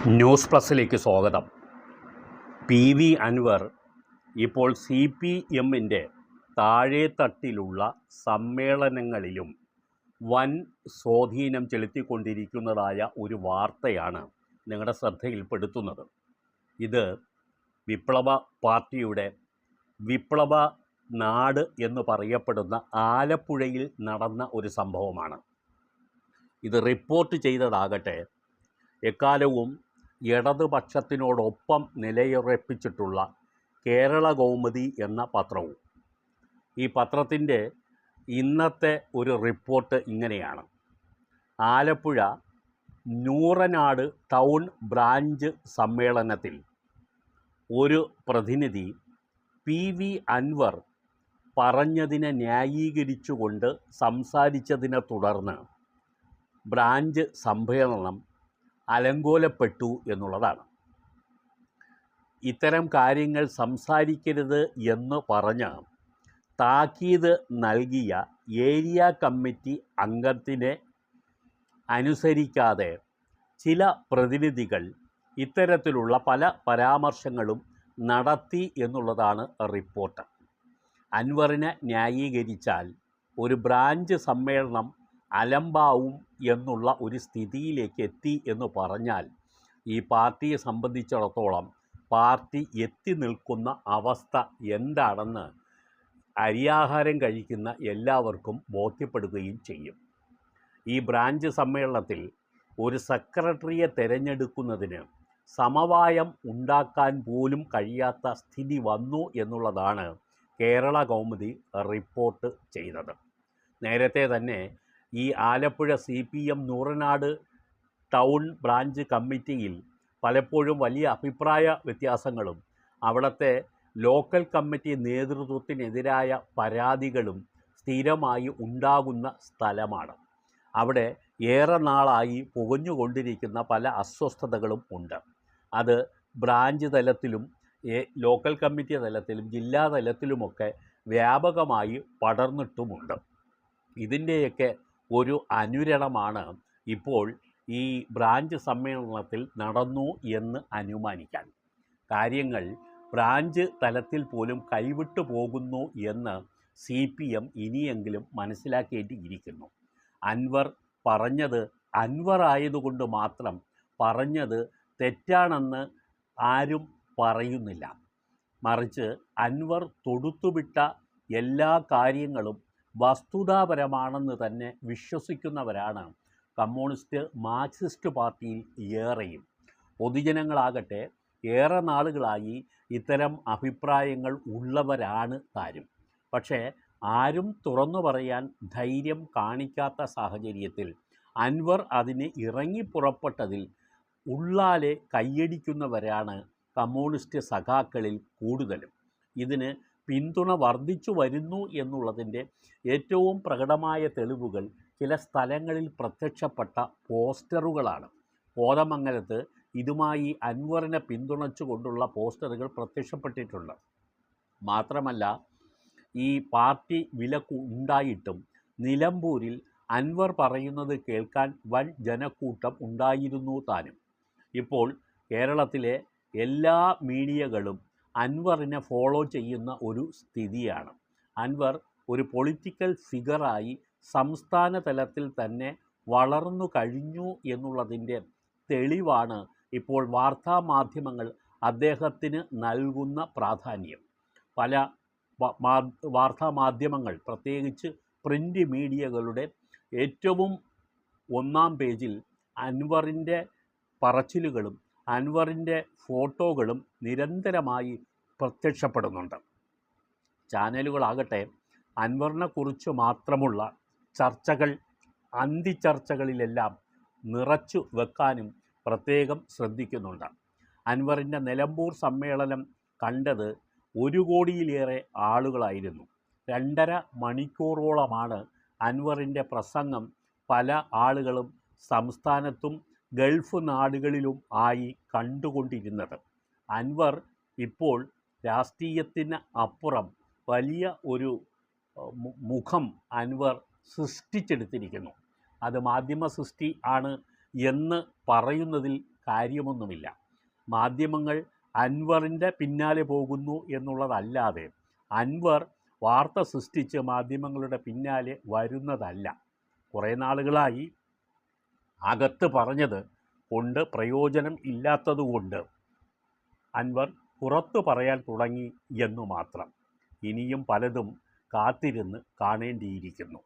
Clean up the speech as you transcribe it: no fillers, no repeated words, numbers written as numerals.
News പ്ലസിലേക്ക് സ്വാഗതം. P Anwar ഇപ്പോൾ CPMൻ്റെ താഴേത്തട്ടിലുള്ള സമ്മേളനങ്ങളിലും വൻ സ്വാധീനം ചെലുത്തിക്കൊണ്ടിരിക്കുന്നതായ ഒരു വാർത്തയാണ് നിങ്ങളുടെ ശ്രദ്ധയിൽപ്പെടുത്തുന്നത്. ഇത് വിപ്ലവ പാർട്ടിയുടെ വിപ്ലവ നാട് എന്ന് പറയപ്പെടുന്ന ആലപ്പുഴയിൽ നടന്ന ഒരു സംഭവമാണ്. ഇത് റിപ്പോർട്ട് ചെയ്തതാകട്ടെ എക്കാലവും ഇടതുപക്ഷത്തിനോടൊപ്പം നിലയുറപ്പിച്ചിട്ടുള്ള കേരള കൗമുദി എന്ന പത്രവും. ഈ പത്രത്തിൻ്റെ ഇന്നത്തെ ഒരു റിപ്പോർട്ട് ഇങ്ങനെയാണ്: ആലപ്പുഴ നൂറനാട് ടൗൺ ബ്രാഞ്ച് സമ്മേളനത്തിൽ ഒരു പ്രതിനിധി പി അൻവർ പറഞ്ഞതിനെ ന്യായീകരിച്ചുകൊണ്ട് സംസാരിച്ചതിനെ തുടർന്ന് ബ്രാഞ്ച് സമ്മേളനം അലങ്കോലപ്പെട്ടു എന്നുള്ളതാണ്. ഇത്തരം കാര്യങ്ങൾ സംസാരിക്കരുത് എന്ന് പറഞ്ഞ് താക്കീത് നൽകിയ ഏരിയ കമ്മിറ്റി അംഗത്തിനെ അനുസരിക്കാതെ ചില പ്രതിനിധികൾ ഇത്തരത്തിലുള്ള പല പരാമർശങ്ങളും നടത്തി എന്നുള്ളതാണ് റിപ്പോർട്ട്. അൻവറിനെ ന്യായീകരിച്ചാൽ ഒരു ബ്രാഞ്ച് സമ്മേളനം അലമ്പാവും എന്നുള്ള ഒരു സ്ഥിതിയിലേക്ക് എത്തി എന്ന് പറഞ്ഞാൽ ഈ പാർട്ടിയെ സംബന്ധിച്ചിടത്തോളം പാർട്ടി എത്തി നിൽക്കുന്ന അവസ്ഥ എന്താണെന്ന് അരിയാഹാരം കഴിക്കുന്ന എല്ലാവർക്കും ബോധ്യപ്പെടുകയും ചെയ്യും. ഈ ബ്രാഞ്ച് സമ്മേളനത്തിൽ ഒരു സെക്രട്ടറിയെ തിരഞ്ഞെടുക്കുന്നതിന് സമവായം ഉണ്ടാക്കാൻ പോലും കഴിയാത്ത സ്ഥിതി വന്നു എന്നുള്ളതാണ് കേരള കൗമുദി റിപ്പോർട്ട് ചെയ്തത്. നേരത്തെ തന്നെ ഈ Alappuzha CPM Nooranad town branch കമ്മിറ്റിയിൽ പലപ്പോഴും വലിയ അഭിപ്രായ വ്യത്യാസങ്ങളും അവിടുത്തെ ലോക്കൽ കമ്മിറ്റി നേതൃത്വത്തിനെതിരായ പരാതികളും സ്ഥിരമായി ഉണ്ടാകുന്ന സ്ഥലമാണ്. അവിടെ ഏറെ നാളായി പുകഞ്ഞുകൊണ്ടിരിക്കുന്ന പല അസ്വസ്ഥതകളും ഉണ്ട്. അത് ബ്രാഞ്ച് തലത്തിലും ലോക്കൽ കമ്മിറ്റി തലത്തിലും ജില്ലാ തലത്തിലുമൊക്കെ വ്യാപകമായി പടർന്നിട്ടുമുണ്ട്. ഇതിൻ്റെയൊക്കെ ഒരു അനുരണമാണ് ഇപ്പോൾ ഈ ബ്രാഞ്ച് സമ്മേളനത്തിൽ നടന്നു എന്ന് അനുമാനിക്കാൻ. കാര്യങ്ങൾ ബ്രാഞ്ച് തലത്തിൽ പോലും കൈവിട്ടു പോകുന്നു എന്ന് CPM ഇനിയെങ്കിലും മനസ്സിലാക്കേണ്ടിയിരിക്കുന്നു. അൻവർ പറഞ്ഞത് അൻവർ ആയതുകൊണ്ട് മാത്രം പറഞ്ഞത് തെറ്റാണെന്ന് ആരും പറയുന്നില്ല. മറിച്ച് അൻവർ തൊടുത്തുവിട്ട എല്ലാ കാര്യങ്ങളും വസ്തുതാപരമാണെന്ന് തന്നെ വിശ്വസിക്കുന്നവരാണ് കമ്മ്യൂണിസ്റ്റ് മാർക്സിസ്റ്റ് പാർട്ടിയിൽ ഏറെയും. പൊതുജനങ്ങളാകട്ടെ ഏറെ നാളുകളായി ഇത്തരം അഭിപ്രായങ്ങൾ ഉള്ളവരാണ് താനും. പക്ഷേ ആരും തുറന്നു പറയാൻ ധൈര്യം കാണിക്കാത്ത സാഹചര്യത്തിൽ അൻവർ അതിന് ഇറങ്ങിപ്പുറപ്പെട്ടതിൽ ഉള്ളാലെ കയ്യടിക്കുന്നവരാണ് കമ്മ്യൂണിസ്റ്റ് സഖാക്കളിൽ കൂടുതലും. ഇതിന് പിന്തുണ വർദ്ധിച്ചു വരുന്നു എന്നുള്ളതിൻ്റെ ഏറ്റവും പ്രകടമായ തെളിവുകൾ ചില സ്ഥലങ്ങളിൽ പ്രത്യക്ഷപ്പെട്ട പോസ്റ്ററുകളാണ്. കോതമംഗലത്ത് ഇതുമായി അൻവറിനെ പിന്തുണച്ചുകൊണ്ടുള്ള പോസ്റ്ററുകൾ പ്രത്യക്ഷപ്പെട്ടിട്ടുണ്ട്. മാത്രമല്ല ഈ പാർട്ടി വിലക്ക് ഉണ്ടായിട്ടും നിലമ്പൂരിൽ അൻവർ പറയുന്നത് കേൾക്കാൻ വൻ ജനക്കൂട്ടം ഉണ്ടായിരുന്നു താനും. ഇപ്പോൾ കേരളത്തിലെ എല്ലാ മീഡിയകളും അൻവറിനെ ഫോളോ ചെയ്യുന്ന ഒരു സ്ഥിതിയാണ്. അൻവർ ഒരു പൊളിറ്റിക്കൽ ഫിഗറായി സംസ്ഥാന തലത്തിൽ തന്നെ വളർന്നു കഴിഞ്ഞു എന്നുള്ളതിൻ്റെ തെളിവാണ് ഇപ്പോൾ വാർത്താമാധ്യമങ്ങൾ അദ്ദേഹത്തിന് നൽകുന്ന പ്രാധാന്യം. പല വാർത്താമാധ്യമങ്ങൾ പ്രത്യേകിച്ച് പ്രിൻ്റ് മീഡിയകളുടെ ഏറ്റവും ഒന്നാം പേജിൽ അൻവറിൻ്റെ പറച്ചിലുകളും അൻവറിൻ്റെ ഫോട്ടോകളും നിരന്തരമായി പ്രത്യക്ഷപ്പെടുന്നുണ്ട്. ചാനലുകളാകട്ടെ അൻവറിനെ കുറിച്ച് മാത്രമുള്ള ചർച്ചകൾ അന്തിച്ചർച്ചകളിലെല്ലാം നിറച്ചു വെക്കാനും പ്രത്യേകം ശ്രദ്ധിക്കുന്നുണ്ട്. അൻവറിൻ്റെ നിലമ്പൂർ സമ്മേളനം കണ്ടത് 1 കോടിയിലേറെ ആളുകളായിരുന്നു. 2.5 മണിക്കൂറോളമാണ് അൻവറിൻ്റെ പ്രസംഗം പല ആളുകളും സംസ്ഥാനത്തും ഗൾഫ് നാടുകളിലും ആയി കണ്ടുകൊണ്ടിരുന്നത്. അൻവർ ഇപ്പോൾ രാഷ്ട്രീയത്തിന് അപ്പുറം വലിയ ഒരു മുഖം അൻവർ സൃഷ്ടിച്ചെടുത്തിരിക്കുന്നു. അത് മാധ്യമ സൃഷ്ടി ആണ് എന്ന് പറയുന്നതിൽ കാര്യമൊന്നുമില്ല. മാധ്യമങ്ങൾ അൻവറിൻ്റെ പിന്നാലെ പോകുന്നു എന്നുള്ളതല്ലാതെ അൻവർ വാർത്ത സൃഷ്ടിച്ച് മാധ്യമങ്ങളുടെ പിന്നാലെ വരുന്നതല്ല. കുറേ നാളുകളായി അകത്ത് പറഞ്ഞത് കൊണ്ട് പ്രയോജനം ഇല്ലാത്തതുകൊണ്ട് അൻവർ പുറത്തു പറയാൻ തുടങ്ങി എന്നു മാത്രം. ഇനിയും പലതും കാത്തിരുന്ന് കാണേണ്ടിയിരിക്കുന്നു.